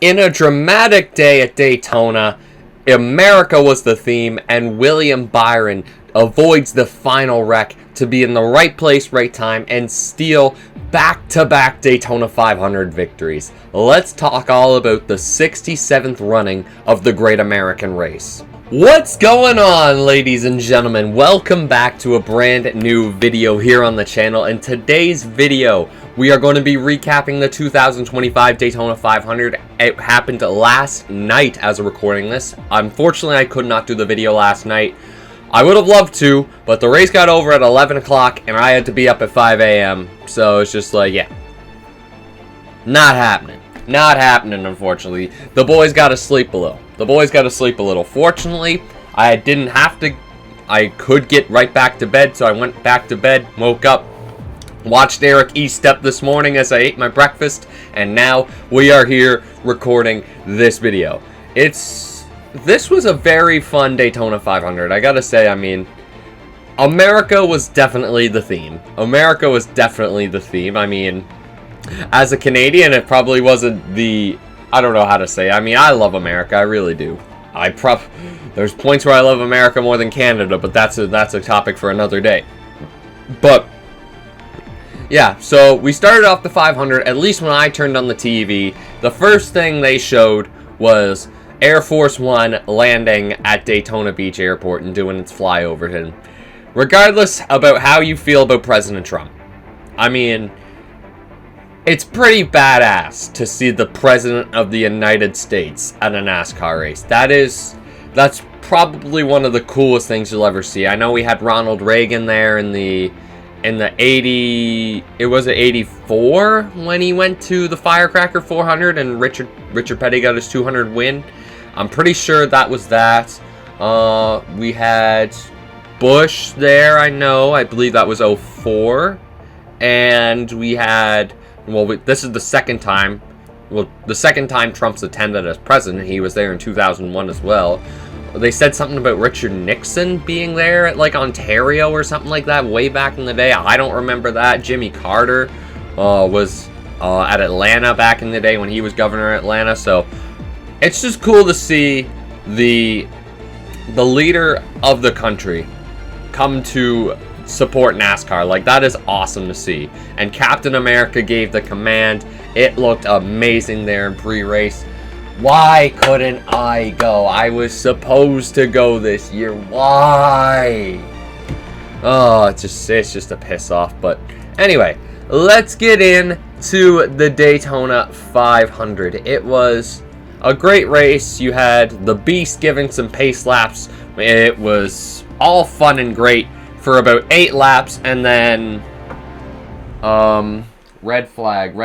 In a dramatic day at Daytona, America was the theme, and William Byron avoids the final wreck to be in the right place, right time, and steal back-to-back Daytona 500 victories. Let's talk all about the 67th running of the Great American Race. What's going on, ladies and gentlemen? Welcome back to a brand new video here on the channel. In today's video, we are going to be recapping the 2025 Daytona 500. It happened last night as we're recording this. Unfortunately, I could not do the video last night. I would have loved to, but the race got over at 11 o'clock and I had to be up at 5 a.m. So it's just like, yeah. Not happening. Not happening, unfortunately. The boys got to sleep a little. Fortunately, I didn't have to. I could get right back to bed, so I went back to bed, woke up, watched Eric E-Step this morning as I ate my breakfast, and now we are here recording this video. This was a very fun Daytona 500. I gotta say, I mean, America was definitely the theme. I mean, as a Canadian, it probably wasn't I don't know how to say. I mean, I love America. I really do. There's points where I love America more than Canada, but that's a topic for another day. But yeah, so we started off the 500. At least when I turned on the TV, the first thing they showed was Air Force One landing at Daytona Beach Airport and doing its flyover. And regardless about how you feel about President Trump, I mean, it's pretty badass to see the President of the United States at a NASCAR race. That's probably one of the coolest things you'll ever see. I know we had Ronald Reagan there in the 84 when he went to the Firecracker 400 and Richard Petty got his 200 win. I'm pretty sure that was that. We had Bush there, I believe that was 04. And we had, this is the second time. The second time Trump's attended as president. He was there in 2001 as well. They said something about Richard Nixon being there at like Ontario or something like that way back in the day. I don't remember that. Jimmy Carter was at Atlanta back in the day when he was governor of Atlanta. So it's just cool to see the leader of the country come to support NASCAR. Like, that is awesome to see. And Captain America gave the command. It looked amazing there in pre-race. Why couldn't I go? I was supposed to go this year. Why? Oh, it's just a piss off. But anyway, let's get into the Daytona 500. It was a great race. You had the Beast giving some pace laps. It was all fun and great for about 8 laps, and then red flag.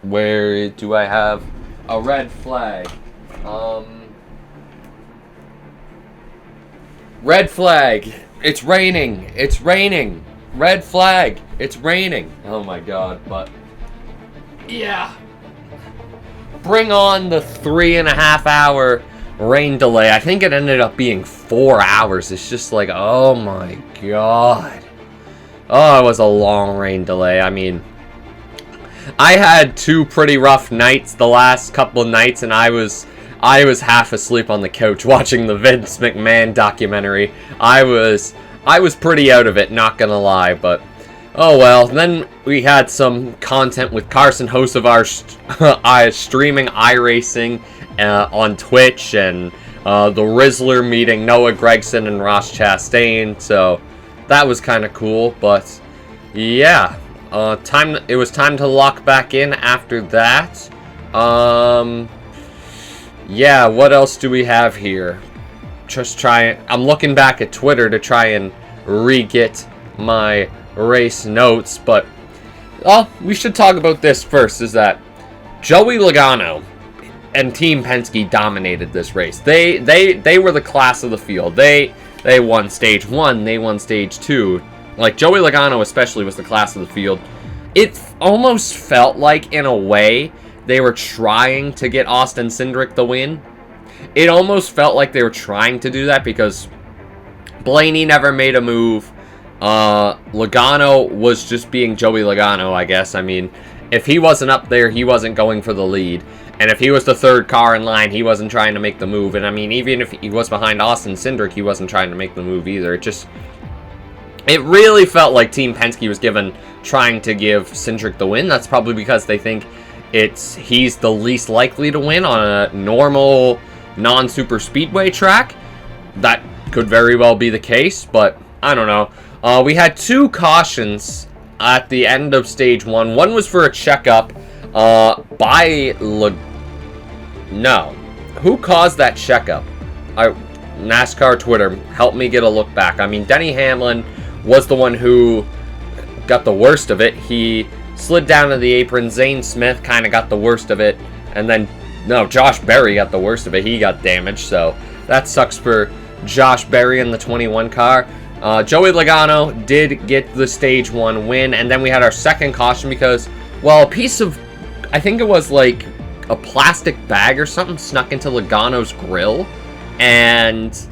Where do I have a red flag? Red flag. It's raining. Red flag. It's raining. Oh my god, but yeah. Bring on the 3.5 hour rain delay. I think it ended up being 4 hours. It's just like, oh my god. Oh, it was a long rain delay. I mean, I had 2 pretty rough nights the last couple of nights, and I was half asleep on the couch watching the Vince McMahon documentary. I was pretty out of it, not gonna lie, but oh well. Then we had some content with Carson Hocevar streaming iRacing on Twitch, and the Rizzler meeting Noah Gragson and Ross Chastain, so that was kind of cool. But yeah, it was time to lock back in after that. Yeah, what else do we have here? I'm looking back at Twitter to try and re-get my race notes, but we should talk about this first. Is that Joey Logano and Team Penske dominated this race. They were the class of the field. They won stage 1, they won stage 2. Like, Joey Logano especially was the class of the field. It almost felt like, in a way, they were trying to get Austin Cindric the win. It almost felt like they were trying to do that because Blaney never made a move. Logano was just being Joey Logano, I guess. I mean, if he wasn't up there, he wasn't going for the lead. And if he was the third car in line, he wasn't trying to make the move. And I mean, even if he was behind Austin Cindric, he wasn't trying to make the move either. It really felt like Team Penske was trying to give Cindric the win. That's probably because they think he's the least likely to win on a normal non-super speedway track. That could very well be the case, but I don't know. We had 2 cautions at the end of stage 1. One was for a checkup by No. Who caused that checkup? NASCAR Twitter, help me get a look back. I mean, Denny Hamlin was the one who got the worst of it. He slid down to the apron. Zane Smith kind of got the worst of it. And then, no, Josh Berry got the worst of it. He got damaged, so that sucks for Josh Berry in the 21 car. Joey Logano did get the stage 1 win. And then we had our second caution because, well, a piece of, I think it was like a plastic bag or something snuck into Logano's grill, and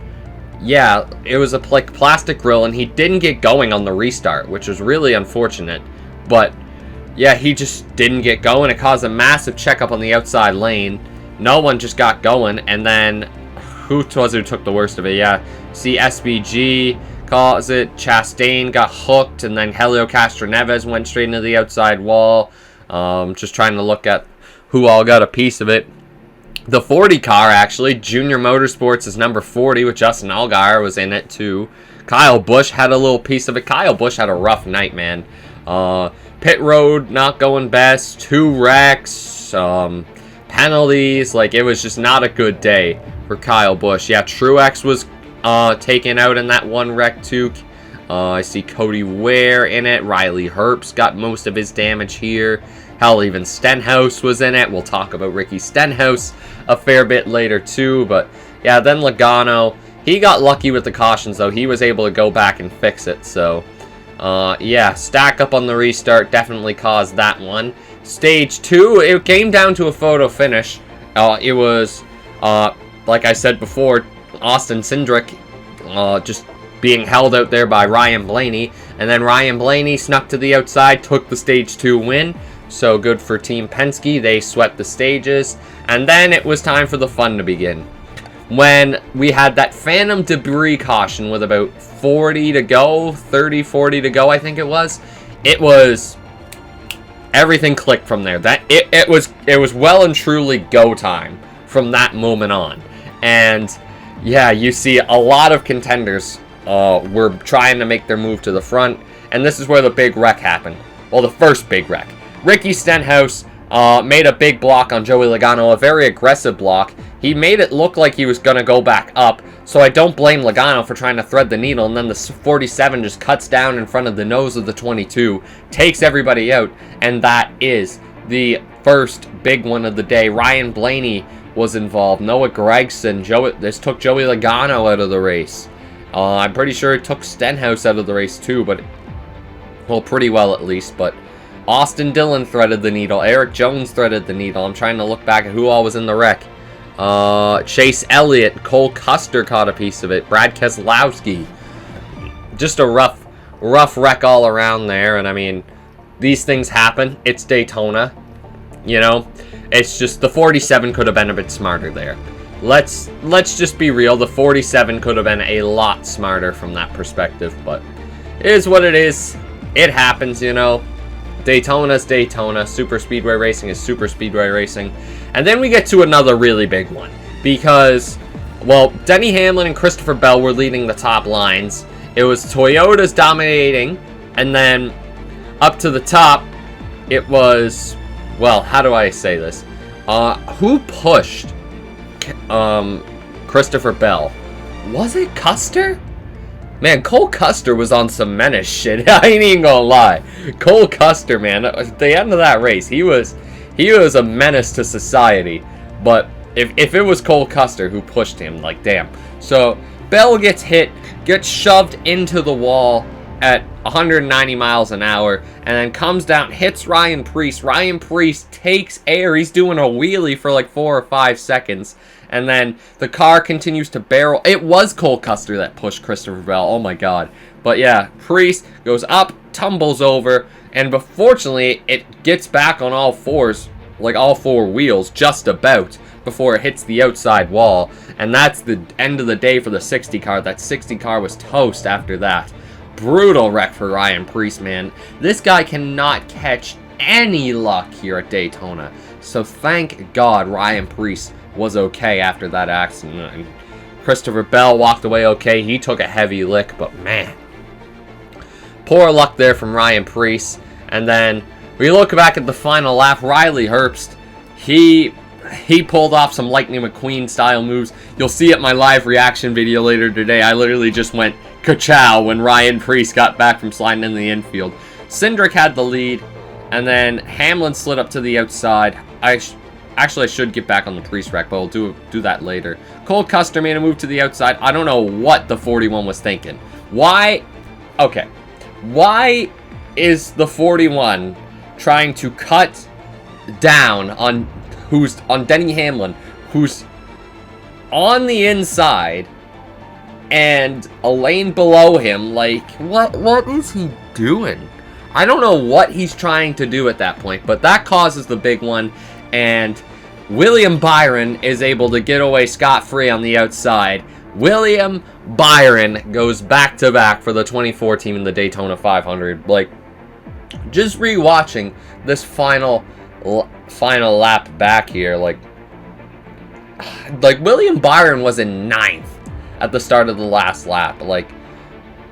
yeah, it was a plastic grill, and he didn't get going on the restart, which was really unfortunate. But yeah, he just didn't get going. It caused a massive checkup on the outside lane. No one just got going, and then who took the worst of it? Yeah, see, SBG caused it. Chastain got hooked, and then Helio Castroneves went straight into the outside wall. Just trying to look at who all got a piece of it. The 40 car, actually, Junior Motorsports is number 40 with Justin Allgaier was in it too. Kyle Busch had a little piece of it. Kyle Busch had a rough night, man. Pit road not going best. 2 wrecks. Penalties. Like, it was just not a good day for Kyle Busch. Yeah, Truex was taken out in that 1 wreck too. I see Cody Ware in it. Riley Herbst got most of his damage here. Hell, even Stenhouse was in it. We'll talk about Ricky Stenhouse a fair bit later too. But yeah, then Logano, he got lucky with the cautions though. He was able to go back and fix it. So yeah, stack up on the restart definitely caused that one. Stage 2, it came down to a photo finish. It was, like I said before, Austin Cindric just being held out there by Ryan Blaney. And then Ryan Blaney snuck to the outside, took the stage 2 win. So good for Team Penske. They swept the stages. And then it was time for the fun to begin. When we had that phantom debris caution with about 40 to go, 30, 40 to go, I think it was. Everything clicked from there. It was well and truly go time from that moment on. And yeah, you see a lot of contenders were trying to make their move to the front. And this is where the big wreck happened. Well, the first big wreck. Ricky Stenhouse made a big block on Joey Logano, a very aggressive block. He made it look like he was going to go back up, so I don't blame Logano for trying to thread the needle, and then the 47 just cuts down in front of the nose of the 22, takes everybody out, and that is the first big one of the day. Ryan Blaney was involved, Noah Gragson, this took Joey Logano out of the race. I'm pretty sure it took Stenhouse out of the race too, but, well, pretty well at least, but Austin Dillon threaded the needle. Eric Jones threaded the needle. I'm trying to look back at who all was in the wreck. Chase Elliott, Cole Custer caught a piece of it. Brad Keselowski. Just a rough wreck all around there. And I mean, these things happen. It's Daytona. You know, it's just the 47 could have been a bit smarter there. Let's just be real. The 47 could have been a lot smarter from that perspective. But it is what it is. It happens, you know. Daytona's Daytona. Super Speedway Racing is Super Speedway Racing. And then we get to another really big one. Because, well, Denny Hamlin and Christopher Bell were leading the top lines. It was Toyota's dominating. And then up to the top, it was, well, how do I say this? Who pushed Christopher Bell? Was it Custer? Man, Cole Custer was on some menace shit. I ain't even gonna lie. Cole Custer, man, at the end of that race, he was a menace to society. But if it was Cole Custer who pushed him, like, damn. So, Bell gets hit, gets shoved into the wall at 190 miles an hour, and then comes down, hits Ryan Preece. Ryan Preece takes air. He's doing a wheelie for like 4 or 5 seconds. And then the car continues to barrel. It was Cole Custer that pushed Christopher Bell. Oh my god. But yeah, Preece goes up, tumbles over, and fortunately, it gets back on all fours. like all 4 wheels, just about, before it hits the outside wall. And that's the end of the day for the 60 car. That 60 car was toast after that. Brutal wreck for Ryan Preece, man. This guy cannot catch any luck here at Daytona. So thank God Ryan Preece was okay after that accident. And Christopher Bell walked away okay. He took a heavy lick, but man, poor luck there from Ryan Preece. And then we look back at the final lap. Riley Herbst, he pulled off some Lightning McQueen style moves. You'll see it in my live reaction video later today. I literally just went ka-chow when Ryan Preece got back from sliding in the infield. Cindric had the lead, and then Hamlin slid up to the outside. Actually, I should get back on the Preece wreck, but we'll do that later. Cole Custer made a move to the outside. I don't know what the 41 was thinking. Why? Okay. Why is the 41 trying to cut down on Denny Hamlin, who's on the inside and a lane below him? Like, what is he doing? I don't know what he's trying to do at that point, but that causes the big one, and William Byron is able to get away scot-free on the outside. William Byron goes back-to-back for the 2014 in the Daytona 500. Like, just rewatching this final lap back here, like William Byron was in 9th at the start of the last lap. Like,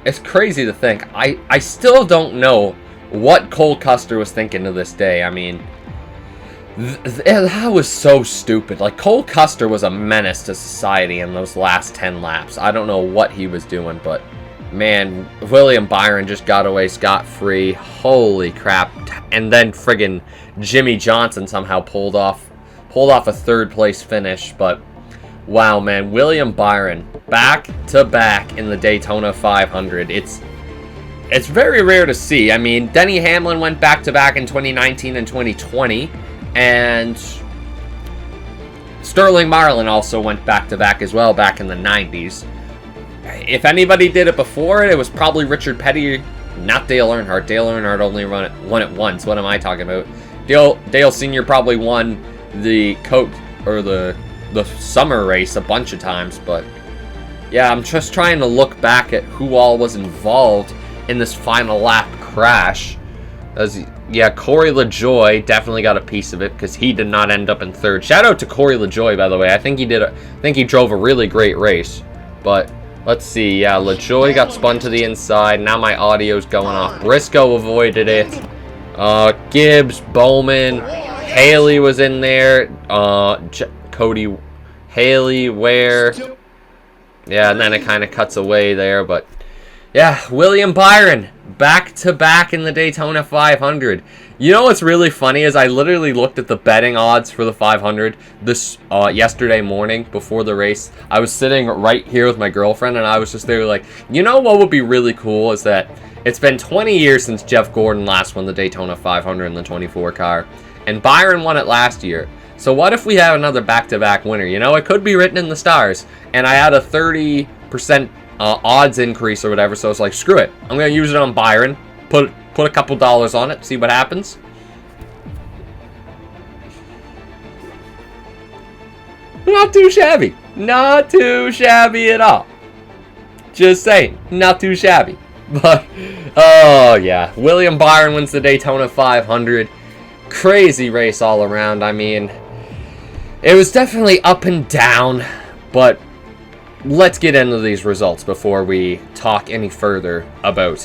it's crazy to think. I still don't know what Cole Custer was thinking to this day. I mean, that was so stupid. Like, Cole Custer was a menace to society in those last 10 laps. I don't know what he was doing, but man, William Byron just got away scot-free. Holy crap. And then friggin' Jimmy Johnson somehow pulled off a 3rd place finish. But wow, man, William Byron back to back in the Daytona 500. It's very rare to see. I mean, Denny Hamlin went back to back in 2019 and 2020, and Sterling Marlin also went back to back as well back in the 90s. If anybody did it before, it was probably Richard Petty, not Dale Earnhardt. Dale Earnhardt only won it once. What am I talking about? Dale Sr. probably won the the summer race a bunch of times, but yeah, I'm just trying to look back at who all was involved in this final lap crash. Yeah, Corey LaJoie definitely got a piece of it because he did not end up in 3rd. Shout out to Corey LaJoie, by the way. I think he drove a really great race. But let's see. Yeah, LaJoie got spun to the inside. Now my audio's going off. Briscoe avoided it. Gibbs, Bowman, Haley was in there. Cody, Haley, Ware. Yeah, and then it kind of cuts away there, but yeah, William Byron back to back in the Daytona 500. You know what's really funny is I literally looked at the betting odds for the 500 this yesterday morning before the race. I was sitting right here with my girlfriend, and I was just there like, you know what would be really cool is that it's been 20 years since Jeff Gordon last won the Daytona 500 in the 24 car, and Byron won it last year. So what if we have another back-to-back winner? You know, it could be written in the stars. And I had a 30% odds increase or whatever, so it's like, screw it. I'm going to use it on Byron, put a couple dollars on it, see what happens. Not too shabby. Not too shabby at all. Just saying, not too shabby. But, oh yeah, William Byron wins the Daytona 500. Crazy race all around. I mean, it was definitely up and down, but let's get into these results before we talk any further about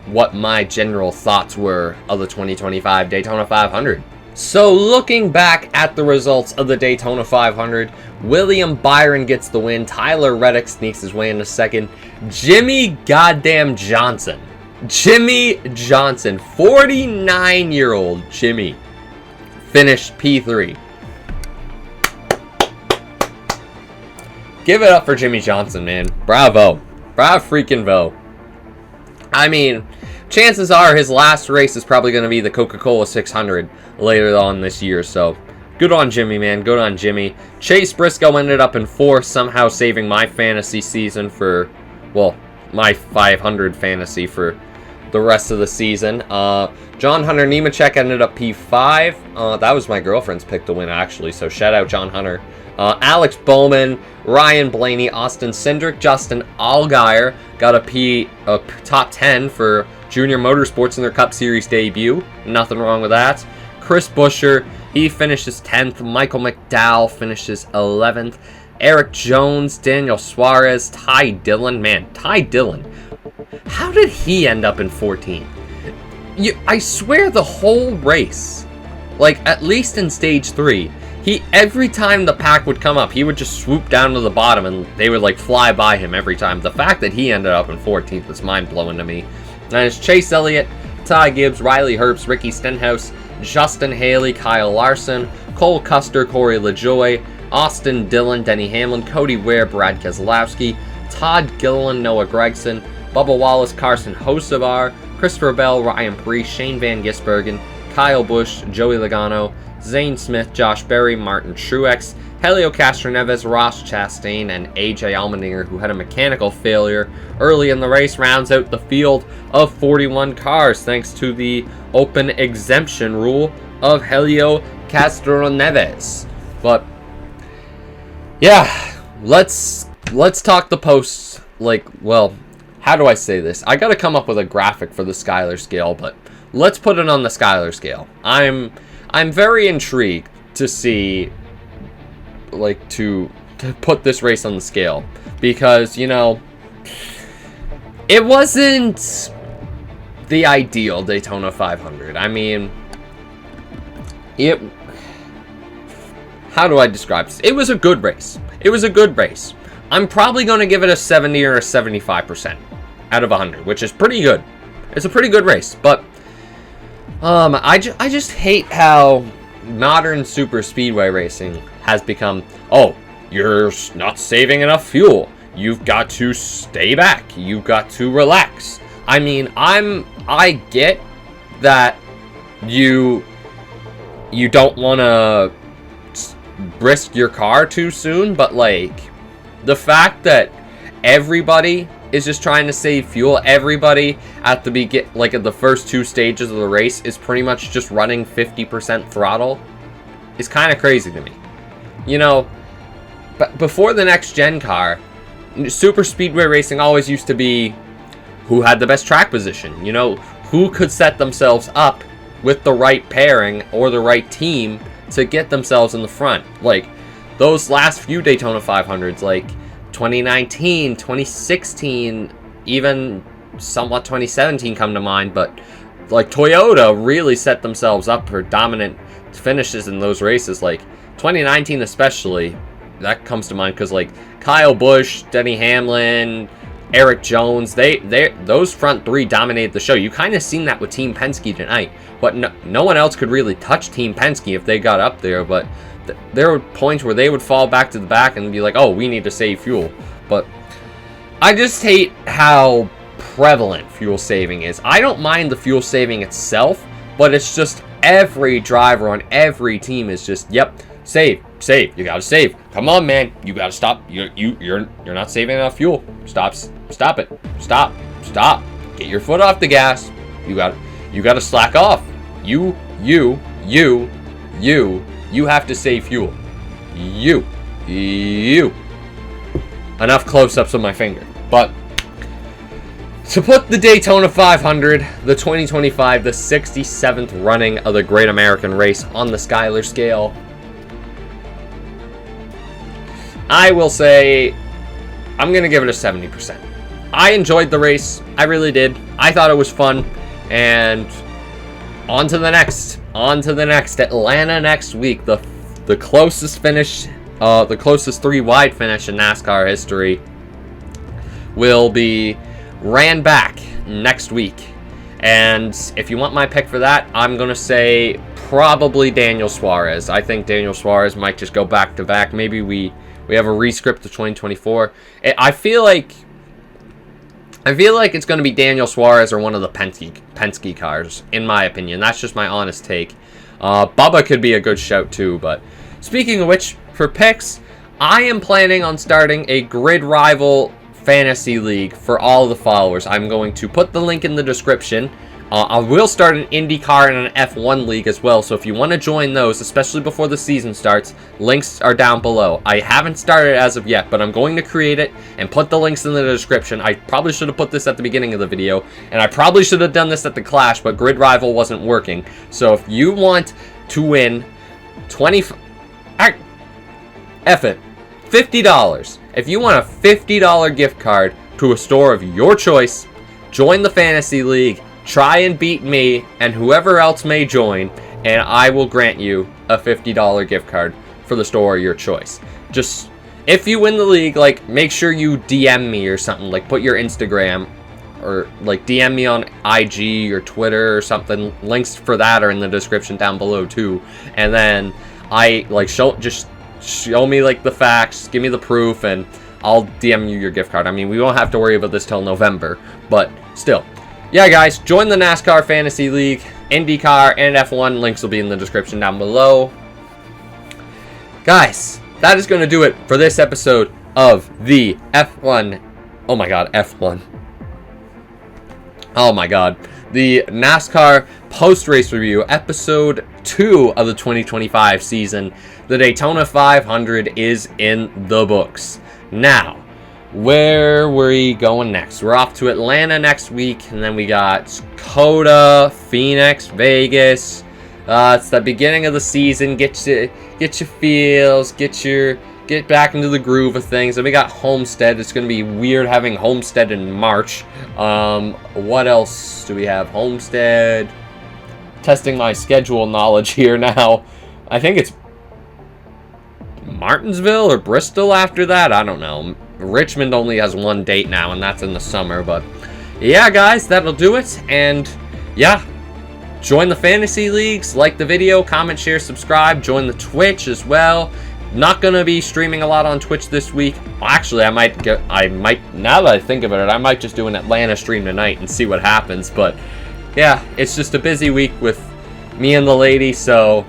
what my general thoughts were of the 2025 Daytona 500. So looking back at the results of the Daytona 500, William Byron gets the win. Tyler Reddick sneaks his way into 2nd. Jimmy goddamn Johnson. Jimmy Johnson, 49-year-old Jimmy, finished P3. Give it up for Jimmy Johnson, man. Bravo. Bravo freaking vo. I mean, chances are his last race is probably going to be the Coca-Cola 600 later on this year, so good on Jimmy, man. Good on Jimmy. Chase Briscoe ended up in 4th, somehow saving my fantasy season for, well, my 500 fantasy for the rest of the season. John Hunter Nemechek ended up P5. That was my girlfriend's pick to win, actually, so shout out John Hunter. Alex Bowman, Ryan Blaney, Austin Cindric, Justin Allgaier got a top 10 for Junior Motorsports in their Cup Series debut. Nothing wrong with that. Chris Buescher, he finishes 10th. Michael McDowell finishes 11th. Eric Jones, Daniel Suarez, Ty Dillon. Man, Ty Dillon. How did he end up in 14th? I swear the whole race, like at least in stage 3, every time the pack would come up, he would just swoop down to the bottom and they would like fly by him every time. The fact that he ended up in 14th was mind-blowing to me. And it's Chase Elliott, Ty Gibbs, Riley Herbst, Ricky Stenhouse, Justin Haley, Kyle Larson, Cole Custer, Corey LaJoie, Austin Dillon, Denny Hamlin, Cody Ware, Brad Keselowski, Todd Gilliland, Noah Gregson, Bubba Wallace, Carson Hocevar, Christopher Bell, Ryan Preece, Shane Van Gisbergen, Kyle Busch, Joey Logano, Zane Smith, Josh Berry, Martin Truex, Helio Castroneves, Ross Chastain, and AJ Allmendinger, who had a mechanical failure early in the race, rounds out the field of 41 cars thanks to the open exemption rule of Helio Castroneves. But yeah, let's talk the posts. Like, well, how do I say this? I gotta come up with a graphic for the Skyler scale, but let's put it on the Skyler scale. I'm very intrigued to see, like, to put this race on the scale, because, you know, it wasn't the ideal Daytona 500. I mean, how do I describe this? It was a good race. It was a good race. I'm probably going to give it a 70 or a 75% out of 100, which is pretty good. It's a pretty good race, but I just hate how modern super speedway racing has become, oh, you're not saving enough fuel. You've got to stay back. You've got to relax. I mean, I get that you don't want to risk your car too soon, but like the fact that everybody is just trying to save fuel, everybody at the first 2 stages of the race is pretty much just running 50% throttle is kind of crazy to me. You know, but before the next gen car, super speedway racing always used to be who had the best track position, you know, who could set themselves up with the right pairing or the right team to get themselves in the front. Like those last few Daytona 500s, like 2019, 2016, even somewhat 2017 come to mind, but like Toyota really set themselves up for dominant finishes in those races. Like 2019 especially, that comes to mind because like Kyle Busch, Denny Hamlin, Eric Jones, those front 3 dominated the show. You kind of seen that with Team Penske tonight, but no one else could really touch Team Penske if they got up there. But there were points where they would fall back to the back and be like, oh, we need to save fuel. But I just hate how prevalent fuel saving is. I don't mind the fuel saving itself, but it's just every driver on every team is just, yep, save. You gotta save. Come on, man. You gotta stop. You're not saving enough fuel. Stop it. Stop. Get your foot off the gas. You gotta slack off. You have to save fuel. You. Enough close-ups of my finger. But to put the Daytona 500, the 2025, the 67th running of the Great American Race on the Skyler scale, I will say I'm going to give it a 70%. I enjoyed the race. I really did. I thought it was fun. And on to the next. Atlanta next week. The closest finish, the closest 3-wide finish in NASCAR history will be ran back next week. And if you want my pick for that, I'm going to say probably Daniel Suarez. I think Daniel Suarez might just go back to back. Maybe we have a rescript of 2024. I feel like it's going to be Daniel Suarez or one of the Penske cars, in my opinion. That's just my honest take. Bubba could be a good shout too. But speaking of which, for picks, I am planning on starting a GridRival Fantasy League for all the followers. I'm going to put the link in the description. I will start an IndyCar and an F1 league as well, so if you want to join those, especially before the season starts, links are down below. I haven't started as of yet, but I'm going to create it and put the links in the description. I probably should have put this at the beginning of the video, and I probably should have done this at the Clash, but GridRival wasn't working. So if you want to win $50. If you want a $50 gift card to a store of your choice, join the Fantasy League. Try and beat me and whoever else may join, and I will grant you a $50 gift card for the store of your choice. Just, if you win the league, like, make sure you DM me or something. Like, put your Instagram, or, like, DM me on IG or Twitter or something. Links for that are in the description down below, too. And then, just show me, like, the facts, give me the proof, and I'll DM you your gift card. I mean, we won't have to worry about this till November, but still. Yeah, guys, join the NASCAR Fantasy League, IndyCar, and F1. Links will be in the description down below. Guys, that is going to do it for this episode of the F1. Oh my god, F1. Oh my god. The NASCAR post-race review, episode 2 of the 2025 season. The Daytona 500 is in the books. Now, where were we going next? We're off to Atlanta next week, and then we got Coda, Phoenix, Vegas. It's the beginning of the season. Get your feels, get back into the groove of things. And we got Homestead. It's gonna be weird having Homestead in March. What else do we have? Homestead. Testing my schedule knowledge here now. I think it's Martinsville or Bristol after that. I don't know. Richmond only has one date now, and that's in the summer. But yeah, guys, that'll do it. And yeah, join the fantasy leagues, like the video, comment, share, subscribe, join the Twitch as well. Not gonna be streaming a lot on Twitch this week. Well, actually, I might now that I think of it, I might just do an Atlanta stream tonight and see what happens. But yeah, it's just a busy week with me and the lady, so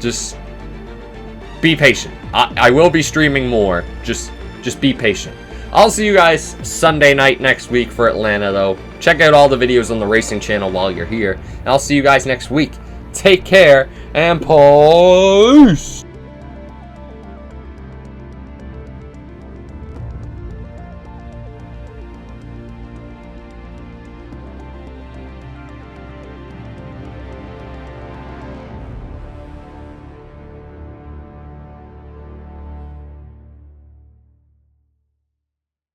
just be patient. I will be streaming more. Just be patient. I'll see you guys Sunday night next week for Atlanta, though. Check out all the videos on the racing channel while you're here. And I'll see you guys next week. Take care, and peace!